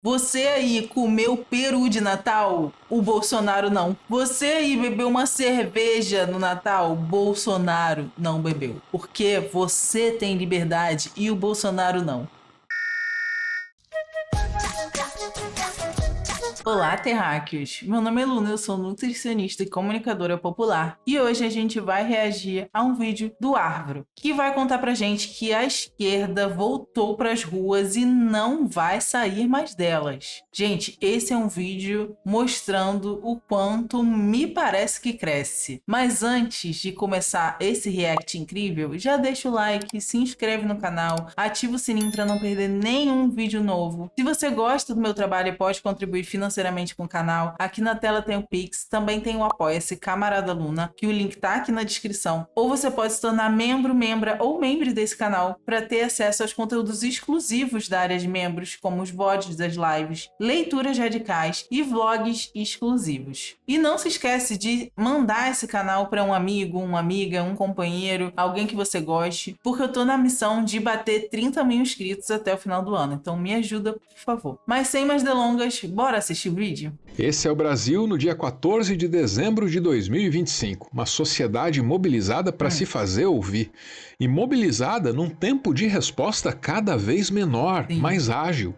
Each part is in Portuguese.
Você aí comeu peru de Natal? O Bolsonaro não. Você aí bebeu uma cerveja no Natal? O Bolsonaro não bebeu. Porque você tem liberdade e o Bolsonaro não. Olá, terráqueos! Meu nome é Luna, eu sou nutricionista e comunicadora popular e hoje a gente vai reagir a um vídeo do Arvro, que vai contar pra gente que a esquerda voltou pras ruas e não vai sair mais delas. Gente, esse é um vídeo mostrando o quanto me parece que cresce. Mas antes de começar esse react incrível, já deixa o like, se inscreve no canal, ativa o sininho para não perder nenhum vídeo novo. Se você gosta do meu trabalho e pode contribuir financeiramente com o canal, aqui na tela tem o Pix, também tem o Apoia-se Camarada Luna, que o link tá aqui na descrição. Ou você pode se tornar membro, membra ou membro desse canal para ter acesso aos conteúdos exclusivos da área de membros, como os VODs das lives, leituras radicais e vlogs exclusivos. E não se esquece de mandar esse canal para um amigo, uma amiga, um companheiro, alguém que você goste, porque eu tô na missão de bater 30 mil inscritos até o final do ano, então me ajuda, por favor. Mas sem mais delongas, bora assistir o vídeo? Esse é o Brasil no dia 14 de dezembro de 2025, uma sociedade mobilizada para se fazer ouvir e mobilizada num tempo de resposta cada vez menor, mais ágil.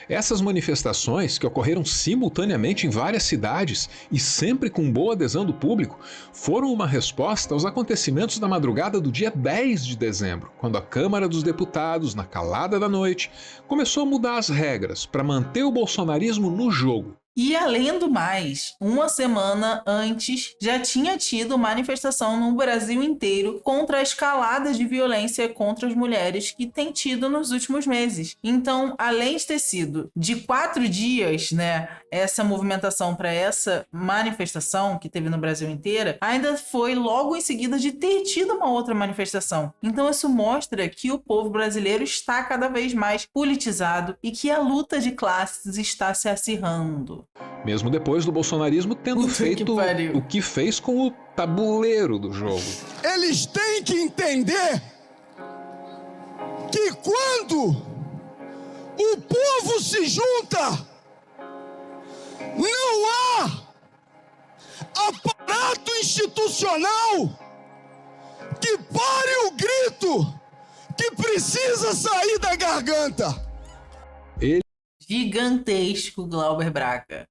Essas manifestações, que ocorreram simultaneamente em várias cidades e sempre com boa adesão do público, foram uma resposta aos acontecimentos da madrugada do dia 10 de dezembro, quando a Câmara dos Deputados, na calada da noite, começou a mudar as regras para manter o bolsonarismo no jogo. E além do mais, uma semana antes já tinha tido manifestação no Brasil inteiro contra a escalada de violência contra as mulheres que tem tido nos últimos meses. Então, além de ter sido de 4 dias, né, essa movimentação para essa manifestação que teve no Brasil inteira, ainda foi logo em seguida de ter tido uma outra manifestação. Então, isso mostra que o povo brasileiro está cada vez mais politizado e que a luta de classes está se acirrando. Mesmo depois do bolsonarismo tendo feito o que fez com o tabuleiro do jogo. Eles têm que entender que quando o povo se junta, não há aparato institucional que pare o grito que precisa sair da garganta. Gigantesco, Glauber Braga.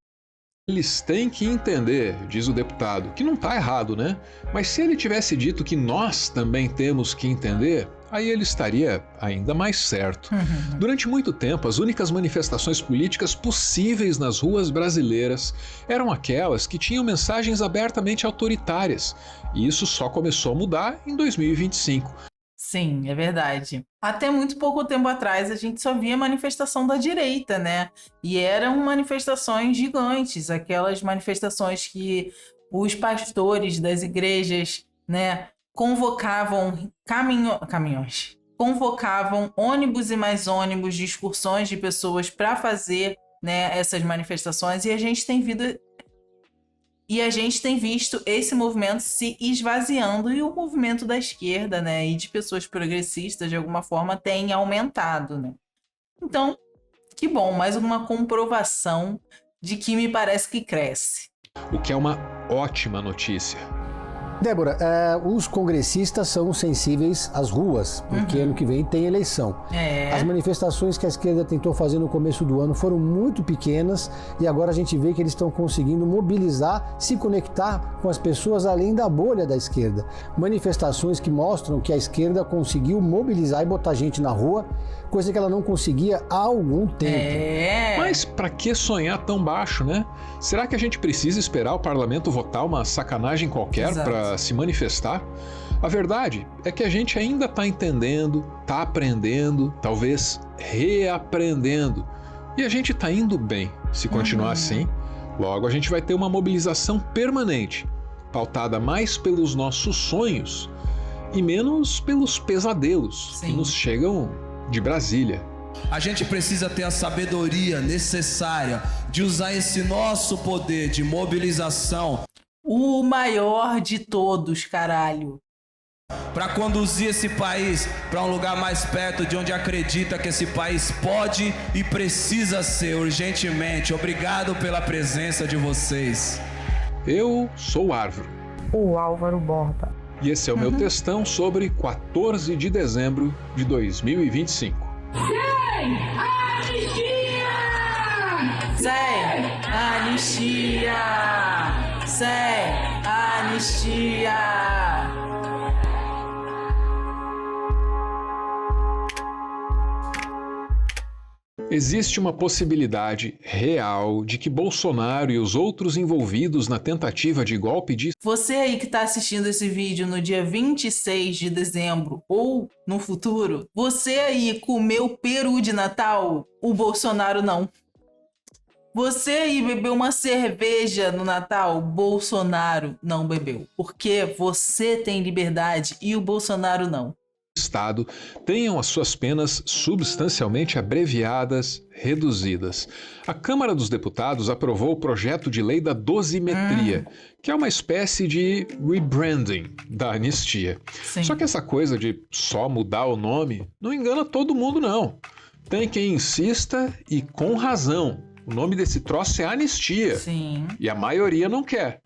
Eles têm que entender, diz o deputado, que não está errado, né? Mas se ele tivesse dito que nós também temos que entender, aí ele estaria ainda mais certo. Durante muito tempo, as únicas manifestações políticas possíveis nas ruas brasileiras eram aquelas que tinham mensagens abertamente autoritárias. E isso só começou a mudar em 2025. Sim, é verdade. Até muito pouco tempo atrás a gente só via manifestação da direita, né? E eram manifestações gigantes, aquelas manifestações que os pastores das igrejas, né, convocavam caminhões, convocavam ônibus e mais ônibus de excursões de pessoas para fazer, né, essas manifestações, e a gente tem visto esse movimento se esvaziando e o movimento da esquerda, né, e de pessoas progressistas, de alguma forma, tem aumentado, né? Então, que bom, mais uma comprovação de que me parece que cresce. O que é uma ótima notícia. Débora, os congressistas são sensíveis às ruas, porque ano que vem tem eleição. As manifestações que a esquerda tentou fazer no começo do ano foram muito pequenas e agora a gente vê que eles estão conseguindo mobilizar, se conectar com as pessoas além da bolha da esquerda. Manifestações que mostram que a esquerda conseguiu mobilizar e botar gente na rua, coisa que ela não conseguia há algum tempo. Mas para que sonhar tão baixo, né? Será que a gente precisa esperar o parlamento votar uma sacanagem qualquer para se manifestar? A verdade é que a gente ainda está entendendo, está aprendendo, talvez reaprendendo. E a gente está indo bem. Se continuar assim, logo a gente vai ter uma mobilização permanente, pautada mais pelos nossos sonhos e menos pelos pesadelos que nos chegam de Brasília. A gente precisa ter a sabedoria necessária de usar esse nosso poder de mobilização. O maior de todos, caralho. para conduzir esse país para um lugar mais perto de onde acredita que esse país pode e precisa ser urgentemente. Obrigado pela presença de vocês. Eu sou o Arvro. O Álvaro Borba. E esse é o meu textão sobre 14 de dezembro de 2025. Sem anistia! Sem anistia! Sem anistia! Existe uma possibilidade real de que Bolsonaro e os outros envolvidos na tentativa de golpe de... Você aí que está assistindo esse vídeo no dia 26 de dezembro ou no futuro, você aí comeu peru de Natal? O Bolsonaro não. Você aí bebeu uma cerveja no Natal? O Bolsonaro não bebeu. Porque você tem liberdade e o Bolsonaro não. Estado tenham as suas penas substancialmente abreviadas, reduzidas. A Câmara dos Deputados aprovou o projeto de lei da dosimetria, que é uma espécie de rebranding da anistia. Sim. Só que essa coisa de só mudar o nome não engana todo mundo, não. Tem quem insista e com razão. O nome desse troço é anistia. Sim. E a maioria não quer.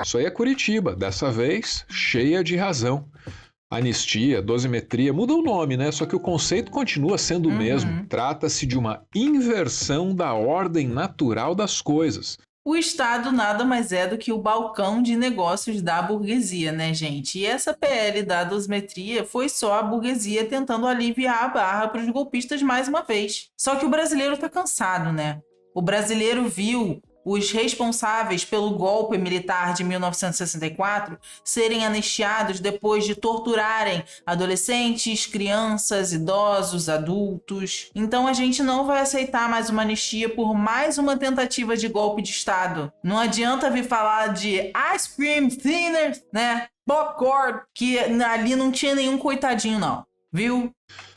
Isso aí é Curitiba, dessa vez cheia de razão. Anistia, dosimetria, muda o nome, né? Só que o conceito continua sendo o mesmo. Trata-se de uma inversão da ordem natural das coisas. O Estado nada mais é do que o balcão de negócios da burguesia, né, gente? E essa PL da dosimetria foi só a burguesia tentando aliviar a barra para os golpistas mais uma vez. Só que o brasileiro tá cansado, né? O brasileiro viu os responsáveis pelo golpe militar de 1964 serem anistiados depois de torturarem adolescentes, crianças, idosos, adultos. Então a gente não vai aceitar mais uma anistia por mais uma tentativa de golpe de Estado. Não adianta vir falar de ice cream thinners, né? Popcorn, que ali não tinha nenhum coitadinho não, viu?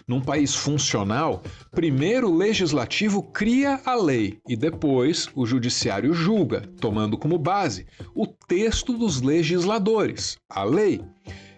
Num país funcional, primeiro o legislativo cria a lei e depois o judiciário julga, tomando como base o texto dos legisladores, a lei.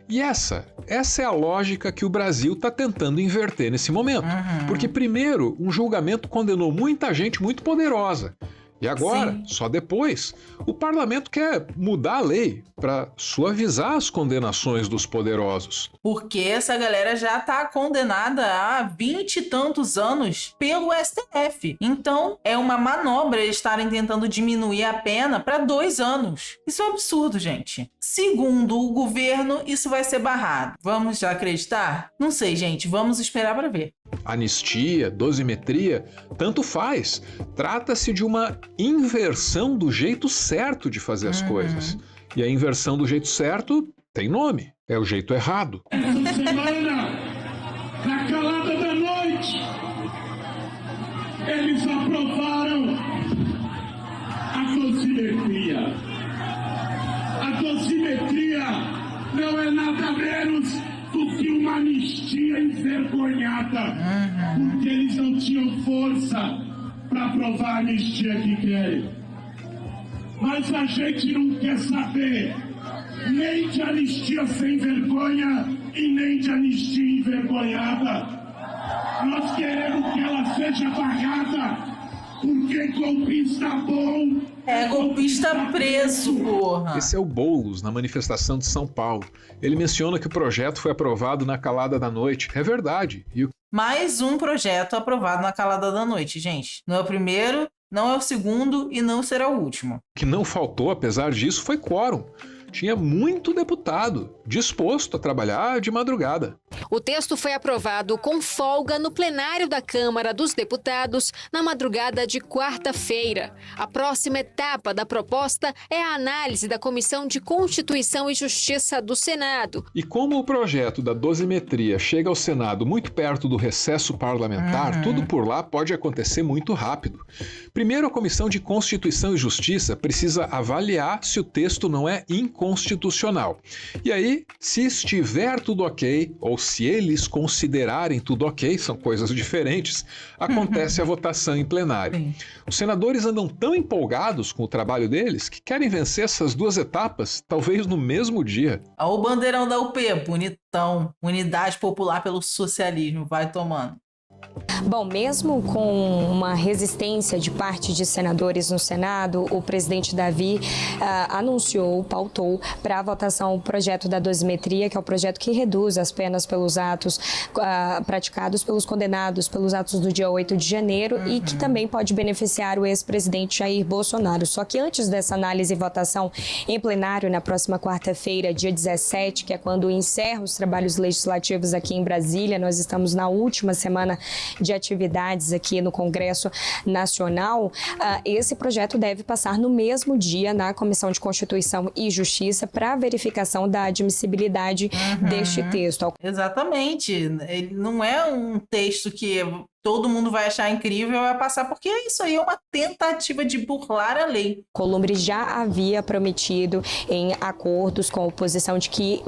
E essa é a lógica que o Brasil está tentando inverter nesse momento. Porque primeiro um julgamento condenou muita gente muito poderosa. E agora, Sim. só depois, o parlamento quer mudar a lei para suavizar as condenações dos poderosos. Porque essa galera já tá condenada há 20 e tantos anos pelo STF. Então, é uma manobra eles estarem tentando diminuir a pena para 2 anos. Isso é um absurdo, gente. Segundo o governo, isso vai ser barrado. Vamos já acreditar? Não sei, gente. Vamos esperar para ver. Anistia, dosimetria, tanto faz. Trata-se de uma inversão do jeito certo de fazer as coisas. E a inversão do jeito certo tem nome. É o jeito errado. Essa semana, na calada da noite, eles aprovaram a dosimetria. A dosimetria não é nada menos do que uma anistia envergonhada, porque eles não tinham força para aprovar a anistia que querem. Mas a gente não quer saber nem de anistia sem vergonha e nem de anistia envergonhada. Nós queremos que ela seja barrada, porque golpista bom É golpista preso, porra. Esse é o Boulos, na manifestação de São Paulo. Ele menciona que o projeto foi aprovado na calada da noite. É verdade. Mais um projeto aprovado na calada da noite, gente. Não é o primeiro, não é o segundo e não será o último. O que não faltou, apesar disso, foi quórum. Tinha muito deputado disposto a trabalhar de madrugada. O texto foi aprovado com folga no plenário da Câmara dos Deputados na madrugada de quarta-feira. A próxima etapa da proposta é a análise da Comissão de Constituição e Justiça do Senado. E como o projeto da dosimetria chega ao Senado muito perto do recesso parlamentar, tudo por lá pode acontecer muito rápido. Primeiro, a Comissão de Constituição e Justiça precisa avaliar se o texto não é inconstitucional inconstitucional. E aí, se estiver tudo ok, ou se eles considerarem tudo ok, são coisas diferentes, acontece a votação em plenário. Sim. Os senadores andam tão empolgados com o trabalho deles que querem vencer essas duas etapas, talvez no mesmo dia. Olha o bandeirão da UP, bonitão. Unidade Popular pelo Socialismo, vai tomando. Bom, mesmo com uma resistência de parte de senadores no Senado, o presidente Davi pautou para a votação o projeto da dosimetria, que é o projeto que reduz as penas pelos atos praticados pelos condenados pelos atos do dia 8 de janeiro e que também pode beneficiar o ex-presidente Jair Bolsonaro. Só que antes dessa análise e votação em plenário, na próxima quarta-feira, dia 17, que é quando encerra os trabalhos legislativos aqui em Brasília, nós estamos na última semana de atividades aqui no Congresso Nacional, esse projeto deve passar no mesmo dia na Comissão de Constituição e Justiça para verificação da admissibilidade deste texto. Exatamente. Ele não é um texto que todo mundo vai achar incrível e vai passar, porque isso aí é uma tentativa de burlar a lei. Columbre já havia prometido em acordos com a oposição de que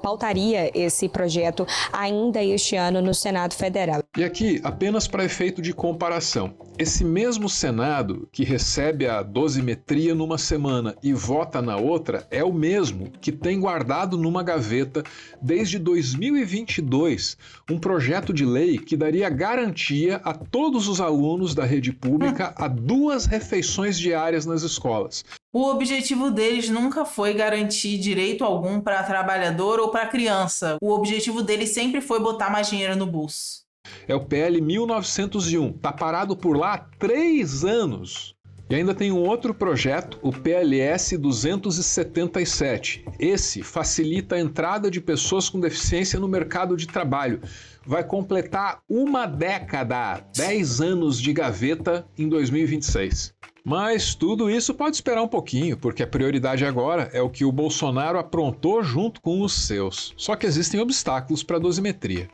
pautaria esse projeto ainda este ano no Senado Federal. E aqui, apenas para efeito de comparação, esse mesmo Senado que recebe a dosimetria numa semana e vota na outra é o mesmo que tem guardado numa gaveta desde 2022 um projeto de lei que daria garantia a todos os alunos da rede pública a 2 refeições diárias nas escolas. O objetivo deles nunca foi garantir direito algum para trabalhador ou para criança. O objetivo deles sempre foi botar mais dinheiro no bolso. É o PL 1901, tá parado por lá há 3 anos. E ainda tem um outro projeto, o PLS 277. Esse facilita a entrada de pessoas com deficiência no mercado de trabalho. Vai completar 1 década, 10 anos de gaveta em 2026. Mas tudo isso pode esperar um pouquinho, porque a prioridade agora é o que o Bolsonaro aprontou junto com os seus. Só que existem obstáculos para a dosimetria.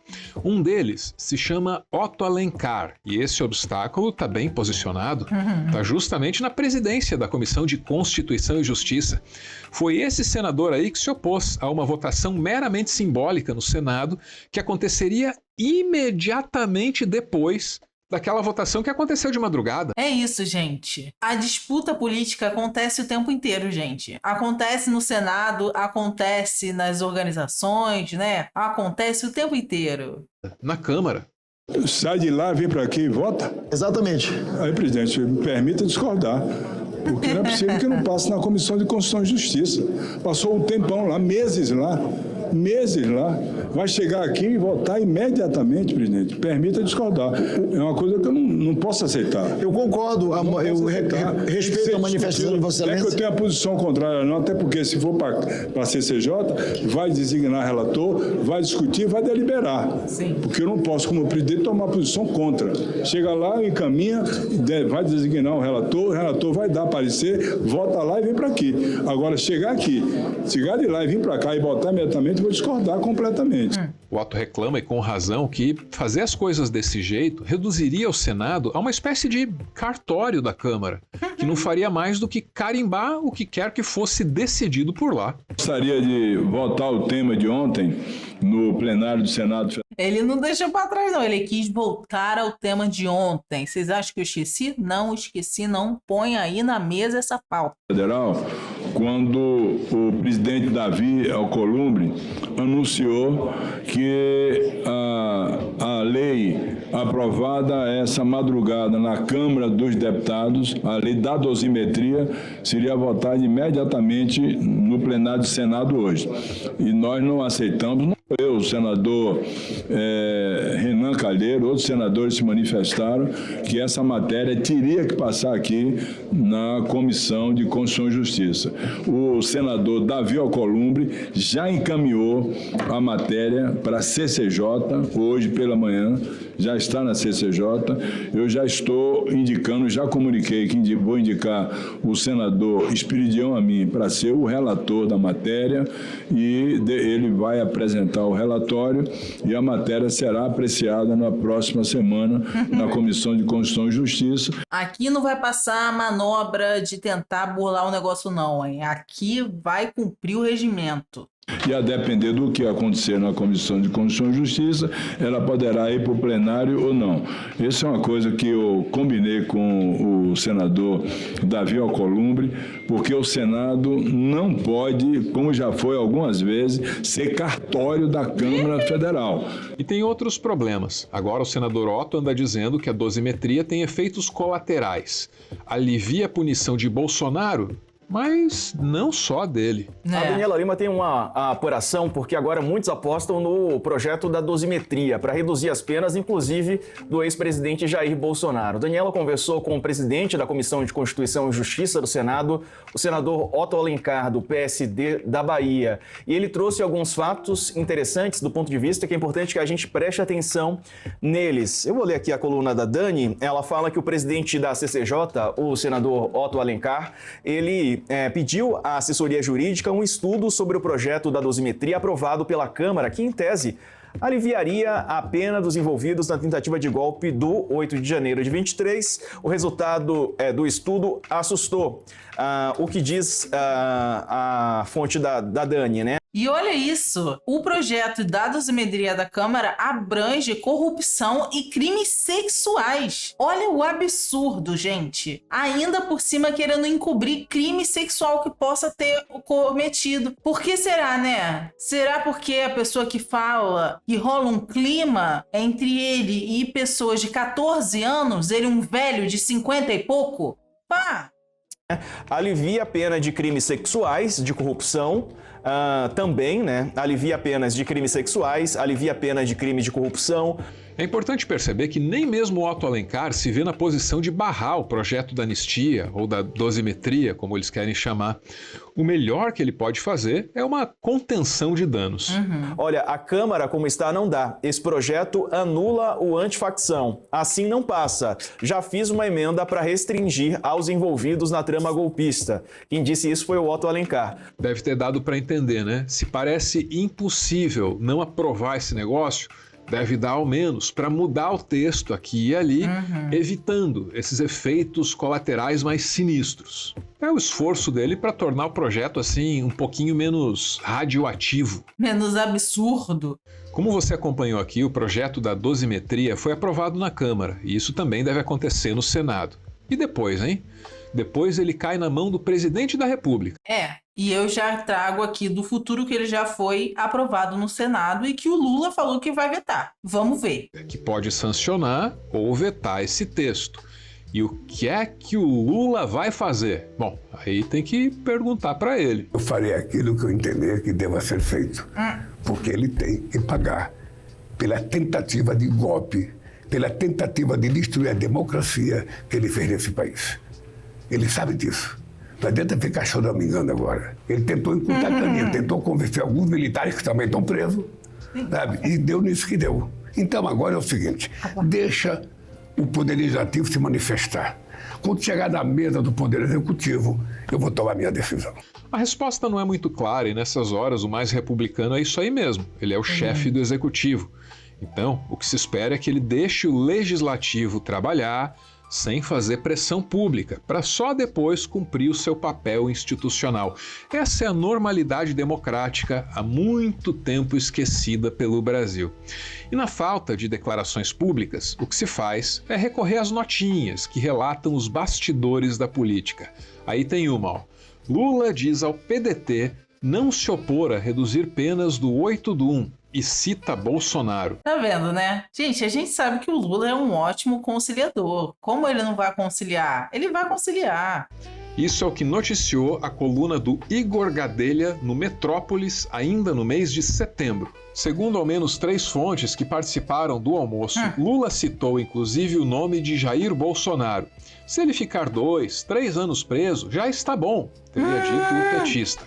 Um deles se chama Otto Alencar, e esse obstáculo está bem posicionado, está justamente na presidência da Comissão de Constituição e Justiça. Foi esse senador aí que se opôs a uma votação meramente simbólica no Senado, que aconteceria imediatamente depois daquela votação que aconteceu de madrugada. É isso, gente. A disputa política acontece o tempo inteiro, gente. Acontece no Senado, acontece nas organizações, né? Acontece o tempo inteiro. Na Câmara. Sai de lá, vem para aqui e vota? Exatamente. Aí, presidente, me permita discordar. Porque não é possível que não passe na Comissão de Constituição e Justiça. Passou um tempão lá, meses lá. Vai chegar aqui e votar imediatamente, presidente. Permita discordar. É uma coisa que eu não posso aceitar. Eu concordo, eu respeito a manifestação de Vossa Excelência. É que eu tenho a posição contrária, não, até porque se for para a CCJ, vai designar relator, vai discutir, vai deliberar. Sim. Porque eu não posso, como presidente, tomar posição contra. Chega lá, encaminha, vai designar um relator, o relator vai dar parecer, vota lá e vem para aqui. Agora, chegar de lá e vir para cá e votar imediatamente, vou discordar completamente. O Otto reclama, e com razão, que fazer as coisas desse jeito reduziria o Senado a uma espécie de cartório da Câmara, que não faria mais do que carimbar o que quer que fosse decidido por lá. Gostaria de voltar o tema de ontem no plenário do Senado. Ele não deixou para trás, não. Ele quis voltar ao tema de ontem. Vocês acham que eu esqueci? Não esqueci, não. Põe aí na mesa essa pauta. Federal, quando o presidente Davi Alcolumbre anunciou que a lei aprovada essa madrugada na Câmara dos Deputados, a lei da dosimetria, seria votada imediatamente no plenário do Senado hoje. E nós não aceitamos. Eu, o senador Renan Calheiro, outros senadores se manifestaram que essa matéria teria que passar aqui na Comissão de Constituição e Justiça. O senador Davi Alcolumbre já encaminhou a matéria para a CCJ, hoje pela manhã, já está na CCJ. Eu já estou indicando, já comuniquei que vou indicar o senador Espiridião Amin para ser o relator da matéria e ele vai apresentar o relatório relatório e a matéria será apreciada na próxima semana na Comissão de Constituição e Justiça. Aqui não vai passar a manobra de tentar burlar o negócio não, hein? Aqui vai cumprir o regimento. E a depender do que acontecer na Comissão de Constituição e Justiça, ela poderá ir para o plenário ou não. Essa é uma coisa que eu combinei com o senador Davi Alcolumbre, porque o Senado não pode, como já foi algumas vezes, ser cartório da Câmara Federal. E tem outros problemas. Agora o senador Otto anda dizendo que a dosimetria tem efeitos colaterais. Alivia a punição de Bolsonaro, mas não só dele. A Daniela Lima tem uma apuração, porque agora muitos apostam no projeto da dosimetria, para reduzir as penas, inclusive do ex-presidente Jair Bolsonaro. Daniela conversou com o presidente da Comissão de Constituição e Justiça do Senado, o senador Otto Alencar, do PSD da Bahia. E ele trouxe alguns fatos interessantes do ponto de vista que é importante que a gente preste atenção neles. Eu vou ler aqui a coluna da Dani. Ela fala que o presidente da CCJ, o senador Otto Alencar, ele pediu à assessoria jurídica um estudo sobre o projeto da dosimetria aprovado pela Câmara, que, em tese, aliviaria a pena dos envolvidos na tentativa de golpe do 8 de janeiro de 23. O resultado do estudo assustou. O que diz a fonte da Dani, né? E olha isso, o projeto da dosimetria da Câmara abrange corrupção e crimes sexuais. Olha o absurdo, gente. Ainda por cima querendo encobrir crime sexual que possa ter cometido. Por que será, né? Será porque a pessoa que fala que rola um clima entre ele e pessoas de 14 anos, ele um velho de 50 e pouco? Pá! Alivia a pena de crimes sexuais, de corrupção, também, né? Alivia penas de crimes sexuais, alivia penas de crime de corrupção. É importante perceber que nem mesmo o Otto Alencar se vê na posição de barrar o projeto da anistia ou da dosimetria, como eles querem chamar. O melhor que ele pode fazer é uma contenção de danos. Olha, a Câmara, como está, não dá. Esse projeto anula o antifacção. Assim não passa. Já fiz uma emenda para restringir aos envolvidos na trama golpista. Quem disse isso foi o Otto Alencar. Deve ter dado para entender, né? Se parece impossível não aprovar esse negócio, deve dar ao menos para mudar o texto aqui e ali, evitando esses efeitos colaterais mais sinistros. É o esforço dele para tornar o projeto assim um pouquinho menos radioativo. Menos absurdo. Como você acompanhou aqui, o projeto da dosimetria foi aprovado na Câmara e isso também deve acontecer no Senado. E depois, hein? Depois ele cai na mão do presidente da República. E eu já trago aqui do futuro que ele já foi aprovado no Senado e que o Lula falou que vai vetar. Vamos ver. Que pode sancionar ou vetar esse texto. E o que é que o Lula vai fazer? Bom, aí tem que perguntar para ele. Eu farei aquilo que eu entender que deva ser feito. Porque ele tem que pagar pela tentativa de golpe, pela tentativa de destruir a democracia que ele fez nesse país. Ele sabe disso. Não adianta ficar choramingando agora. Ele tentou encurtar caminho, tentou convencer alguns militares que também estão presos, sabe? E deu nisso que deu. Então agora é o seguinte, deixa o Poder Legislativo se manifestar. Quando chegar na mesa do Poder Executivo, eu vou tomar minha decisão. A resposta não é muito clara e nessas horas o mais republicano é isso aí mesmo. Ele é o chefe do Executivo. Então, o que se espera é que ele deixe o Legislativo trabalhar sem fazer pressão pública, para só depois cumprir o seu papel institucional. Essa é a normalidade democrática há muito tempo esquecida pelo Brasil. E na falta de declarações públicas, o que se faz é recorrer às notinhas que relatam os bastidores da política. Aí tem uma, ó. Lula diz ao PDT não se opor a reduzir penas do 8/1 e cita Bolsonaro. Tá vendo, né? Gente, a gente sabe que o Lula é um ótimo conciliador. Como ele não vai conciliar? Ele vai conciliar. Isso é o que noticiou a coluna do Igor Gadelha no Metrópolis ainda no mês de setembro. Segundo ao menos 3 fontes que participaram do almoço, Lula citou inclusive o nome de Jair Bolsonaro. Se ele ficar 2, 3 anos preso, já está bom, teria dito o petista.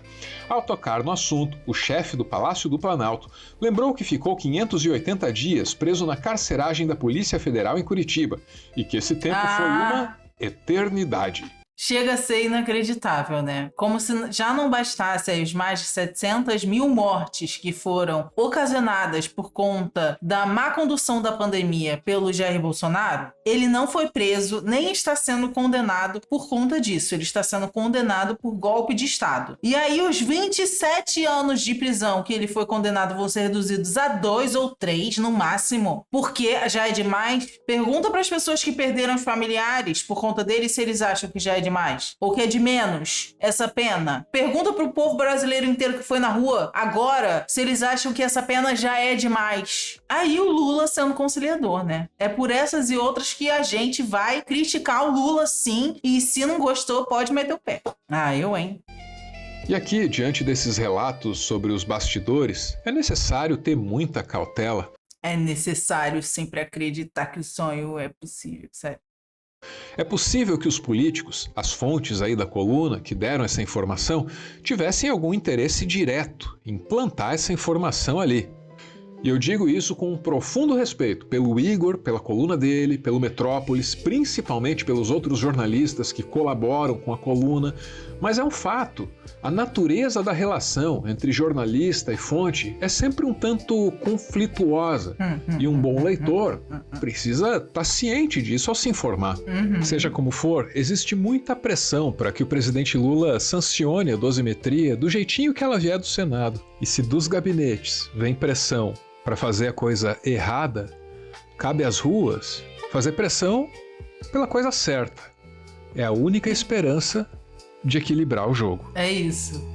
Ao tocar no assunto, o chefe do Palácio do Planalto lembrou que ficou 580 dias preso na carceragem da Polícia Federal em Curitiba e que esse tempo foi uma eternidade. Chega a ser inacreditável, né? Como se já não bastasse aí os mais de 700 mil mortes que foram ocasionadas por conta da má condução da pandemia pelo Jair Bolsonaro, ele não foi preso nem está sendo condenado por conta disso. Ele está sendo condenado por golpe de Estado. E aí os 27 anos de prisão que ele foi condenado vão ser reduzidos a 2 ou 3 no máximo, porque já é demais. Pergunta para as pessoas que perderam os familiares por conta dele se eles acham que já é demais ou que é de menos essa pena. Pergunta pro povo brasileiro inteiro que foi na rua agora se eles acham que essa pena já é demais. Aí o Lula sendo conciliador, né? É por essas e outras que a gente vai criticar o Lula sim, e se não gostou pode meter o pé. Hein? E aqui, diante desses relatos sobre os bastidores, é necessário ter muita cautela. É necessário sempre acreditar que o sonho é possível, sério. É possível que os políticos, as fontes aí da coluna que deram essa informação, tivessem algum interesse direto em plantar essa informação ali. E eu digo isso com um profundo respeito pelo Igor, pela coluna dele, pelo Metrópolis, principalmente pelos outros jornalistas que colaboram com a coluna, mas é um fato. A natureza da relação entre jornalista e fonte é sempre um tanto conflituosa e um bom leitor precisa estar ciente disso ao se informar. Seja como for, existe muita pressão para que o presidente Lula sancione a dosimetria do jeitinho que ela vier do Senado. E se dos gabinetes vem pressão para fazer a coisa errada, cabe às ruas fazer pressão pela coisa certa. É a única esperança de equilibrar o jogo. É isso.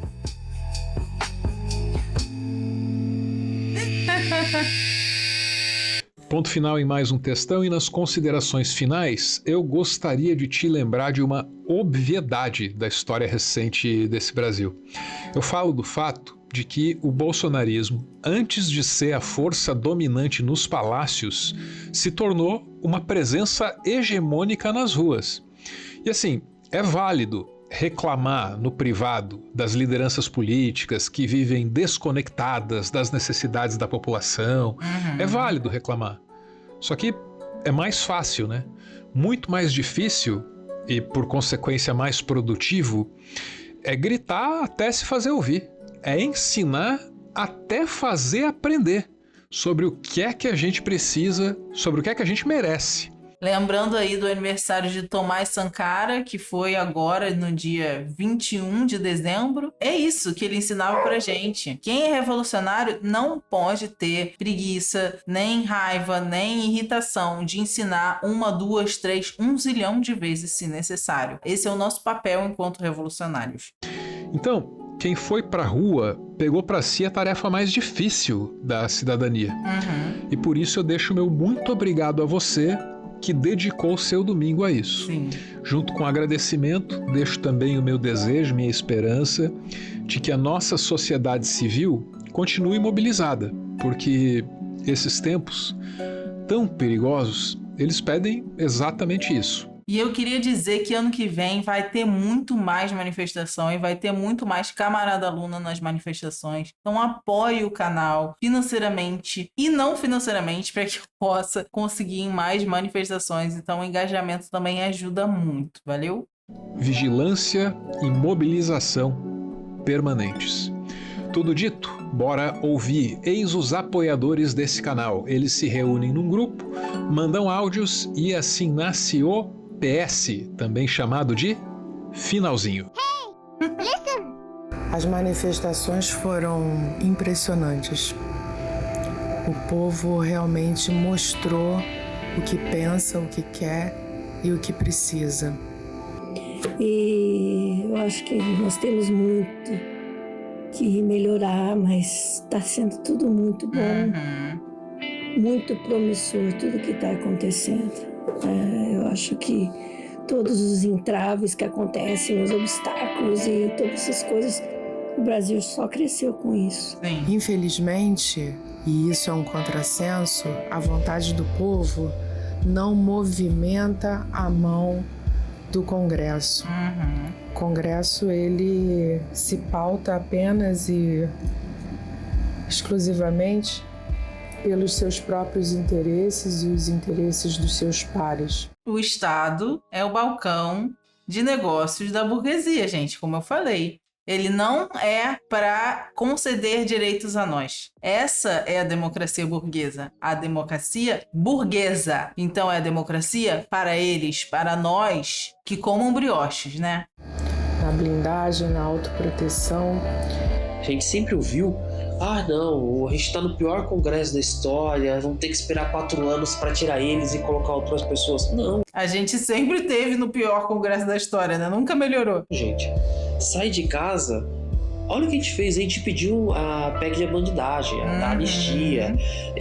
Ponto final em mais um textão, e nas considerações finais, eu gostaria de te lembrar de uma obviedade da história recente desse Brasil. Eu falo do fato de que o bolsonarismo, antes de ser a força dominante nos palácios, se tornou uma presença hegemônica nas ruas. E assim, é válido reclamar no privado das lideranças políticas que vivem desconectadas das necessidades da população. É válido reclamar. Só que é mais fácil, né? Muito mais difícil e, por consequência, mais produtivo é gritar até se fazer ouvir. É ensinar até fazer aprender sobre o que é que a gente precisa, sobre o que é que a gente merece. Lembrando aí do aniversário de Tomás Sankara, que foi agora no dia 21 de dezembro. É isso que ele ensinava pra gente. Quem é revolucionário não pode ter preguiça, nem raiva, nem irritação de ensinar 1, 2, 3, 1 zilhão de vezes se necessário. Esse é o nosso papel enquanto revolucionários. Então, quem foi pra rua pegou pra si a tarefa mais difícil da cidadania. E por isso eu deixo meu muito obrigado a você que dedicou o seu domingo a isso. Sim. Junto com o agradecimento, deixo também o meu desejo, minha esperança de que a nossa sociedade civil continue mobilizada, porque esses tempos tão perigosos, eles pedem exatamente isso. E eu queria dizer que ano que vem vai ter muito mais manifestação e vai ter muito mais camarada Luna nas manifestações. Então apoie o canal financeiramente e não financeiramente para que eu possa conseguir mais manifestações. Então o engajamento também ajuda muito. Valeu? Vigilância e mobilização permanentes. Tudo dito, bora ouvir. Eis os apoiadores desse canal. Eles se reúnem num grupo, mandam áudios e assim nasce o PS, também chamado de finalzinho. Hey, listen. As manifestações foram impressionantes. O povo realmente mostrou o que pensa, o que quer e o que precisa. E eu acho que nós temos muito que melhorar, mas está sendo tudo muito bom, muito promissor tudo que está acontecendo. Eu acho que todos os entraves que acontecem, os obstáculos e todas essas coisas, o Brasil só cresceu com isso. Sim. Infelizmente, e isso é um contrassenso, a vontade do povo não movimenta a mão do Congresso. O Congresso, ele se pauta apenas e exclusivamente pelos seus próprios interesses e os interesses dos seus pares. O Estado é o balcão de negócios da burguesia, gente, como eu falei. Ele não é para conceder direitos a nós. Essa é a democracia burguesa. A democracia burguesa. Então é a democracia para eles, para nós, que comam brioches, né? Na blindagem, na autoproteção. A gente sempre ouviu, não, a gente tá no pior congresso da história, vamos ter que esperar 4 anos para tirar eles e colocar outras pessoas. Não. A gente sempre teve no pior congresso da história, né? Nunca melhorou. Gente, sai de casa, olha o que a gente fez, a gente pediu a PEC de bandidagem, a anistia,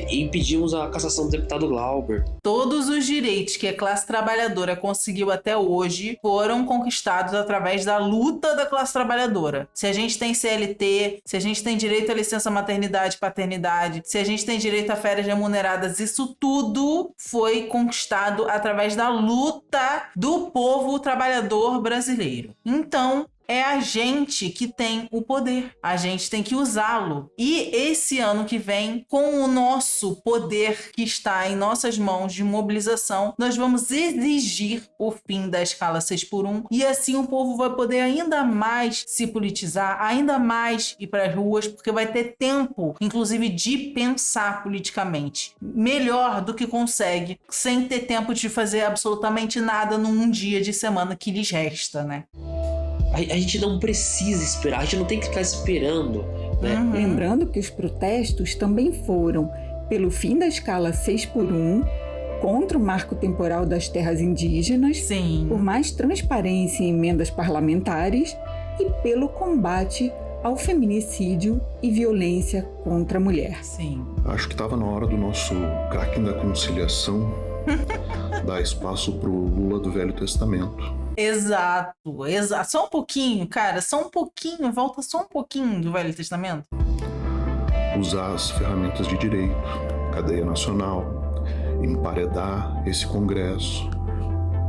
e impedimos a cassação do deputado Glauber. Todos os direitos que a classe trabalhadora conseguiu até hoje foram conquistados através da luta da classe trabalhadora. Se a gente tem CLT, se a gente tem direito à licença maternidade e paternidade, se a gente tem direito a férias remuneradas, isso tudo foi conquistado através da luta do povo trabalhador brasileiro. Então, é a gente que tem o poder. A gente tem que usá-lo. E esse ano que vem, com o nosso poder que está em nossas mãos de mobilização, nós vamos exigir o fim da escala 6x1 e assim o povo vai poder ainda mais se politizar, ainda mais ir para as ruas, porque vai ter tempo, inclusive, de pensar politicamente. Melhor do que consegue, sem ter tempo de fazer absolutamente nada num dia de semana que lhes resta, né? A gente não precisa esperar, a gente não tem que ficar esperando, né? Lembrando que os protestos também foram pelo fim da escala 6x1, contra o marco temporal das terras indígenas, por mais transparência em emendas parlamentares e pelo combate ao feminicídio e violência contra a mulher. Acho que estava na hora do nosso Kraken da conciliação dar espaço pro Lula do Velho Testamento. Exato. Só um pouquinho, cara. Só um pouquinho. Volta só um pouquinho do Velho Testamento. Usar as ferramentas de direito, cadeia nacional, emparedar esse Congresso.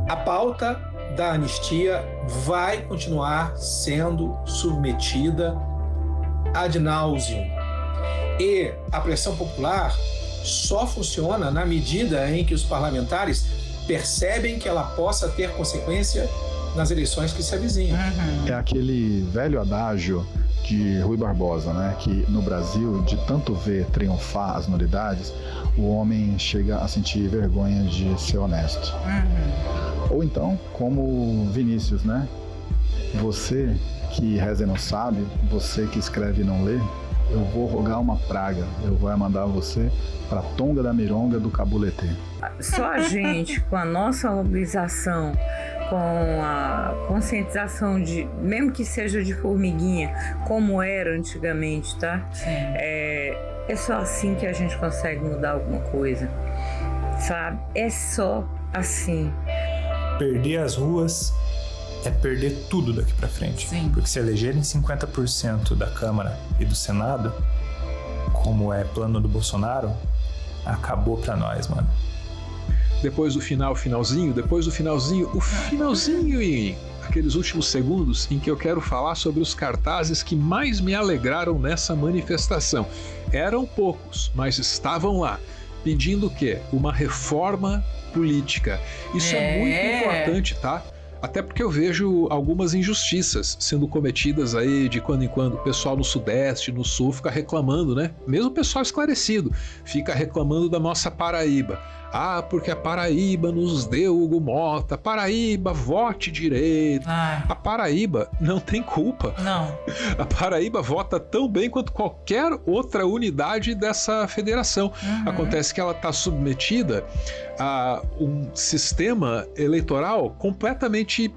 A pauta da anistia vai continuar sendo submetida ad nauseam. E a pressão popular só funciona na medida em que os parlamentares percebem que ela possa ter consequência nas eleições que se avizinham. É aquele velho adágio de Rui Barbosa, né? Que no Brasil, de tanto ver triunfar as nulidades, o homem chega a sentir vergonha de ser honesto. Ou então, como Vinícius, né? Você que reza e não sabe, você que escreve e não lê, eu vou rogar uma praga, eu vou mandar você para Tonga da Mironga do Cabuletê. Só a gente, com a nossa mobilização, com a conscientização de, mesmo que seja de formiguinha, como era antigamente, tá? É só assim que a gente consegue mudar alguma coisa, sabe? É só assim. Perder as ruas é perder tudo daqui pra frente. Porque se elegerem 50% da Câmara e do Senado, como é plano do Bolsonaro, acabou pra nós, mano. Depois do finalzinho e aqueles últimos segundos em que eu quero falar sobre os cartazes que mais me alegraram nessa manifestação. Eram poucos, mas estavam lá, pedindo o quê? Uma reforma política. Isso é muito importante, tá? Até porque eu vejo algumas injustiças sendo cometidas aí de quando em quando. O pessoal no Sudeste, no Sul, fica reclamando, né? Mesmo o pessoal esclarecido, fica reclamando da nossa Paraíba. Ah, porque a Paraíba nos deu Hugo Mota. Paraíba, vote direito. A Paraíba não tem culpa. Não. A Paraíba vota tão bem quanto qualquer outra unidade dessa federação. Acontece que ela está submetida a um sistema eleitoral completamente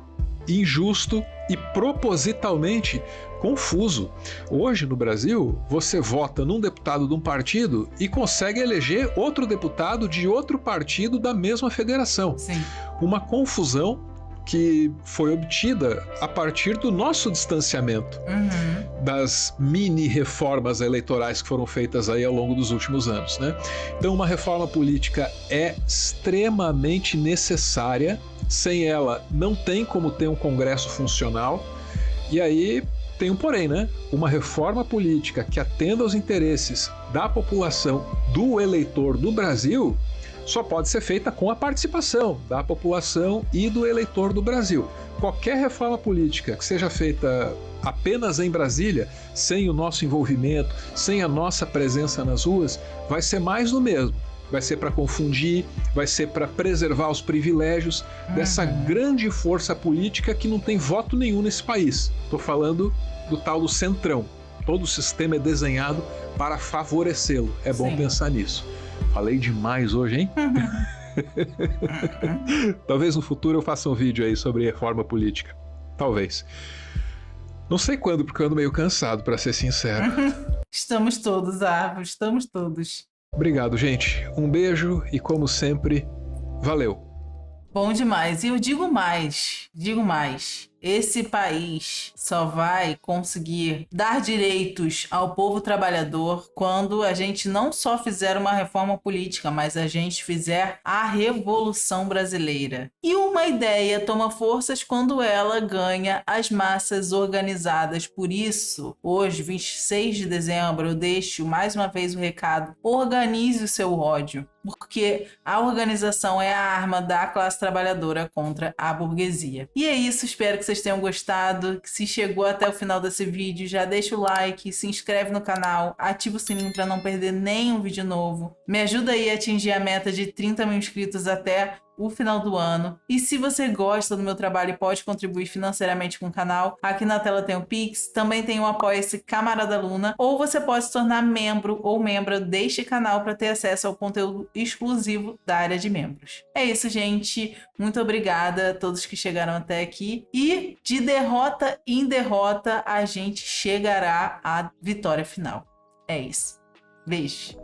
injusto e propositalmente confuso. Hoje no Brasil, você vota num deputado de um partido e consegue eleger outro deputado de outro partido da mesma federação. Uma confusão que foi obtida a partir do nosso distanciamento das mini reformas eleitorais que foram feitas aí ao longo dos últimos anos, né? Então uma reforma política é extremamente necessária. Sem ela não tem como ter um Congresso funcional. E aí tem um porém, né? Uma reforma política que atenda aos interesses da população, do eleitor do Brasil, só pode ser feita com a participação da população e do eleitor do Brasil. Qualquer reforma política que seja feita apenas em Brasília, sem o nosso envolvimento, sem a nossa presença nas ruas, vai ser mais do mesmo. Vai ser para confundir, vai ser para preservar os privilégios dessa grande força política que não tem voto nenhum nesse país. Estou falando do tal do Centrão. Todo o sistema é desenhado para favorecê-lo. É bom pensar nisso. Falei demais hoje, hein? Talvez no futuro eu faça um vídeo aí sobre reforma política. Talvez. Não sei quando, porque eu ando meio cansado, para ser sincero. Estamos todos, Arvo, estamos todos. Obrigado, gente. Um beijo e, como sempre, valeu. Bom demais. E eu digo mais. Esse país só vai conseguir dar direitos ao povo trabalhador quando a gente não só fizer uma reforma política, mas a gente fizer a Revolução Brasileira. E uma ideia toma forças quando ela ganha as massas organizadas. Por isso, hoje, 26 de dezembro, eu deixo mais uma vez o recado: organize o seu ódio, porque a organização é a arma da classe trabalhadora contra a burguesia. E é isso, espero que vocês tenham gostado. Se chegou até o final desse vídeo, já deixa o like, se inscreve no canal, ativa o sininho para não perder nenhum vídeo novo. Me ajuda aí a atingir a meta de 30 mil inscritos até o final do ano. E se você gosta do meu trabalho e pode contribuir financeiramente com o canal, aqui na tela tem o Pix, também tem o Apoia-se Camarada Luna, ou você pode se tornar membro ou membra deste canal para ter acesso ao conteúdo exclusivo da área de membros. É isso, gente. Muito obrigada a todos que chegaram até aqui. E de derrota em derrota, a gente chegará à vitória final. É isso. Beijo.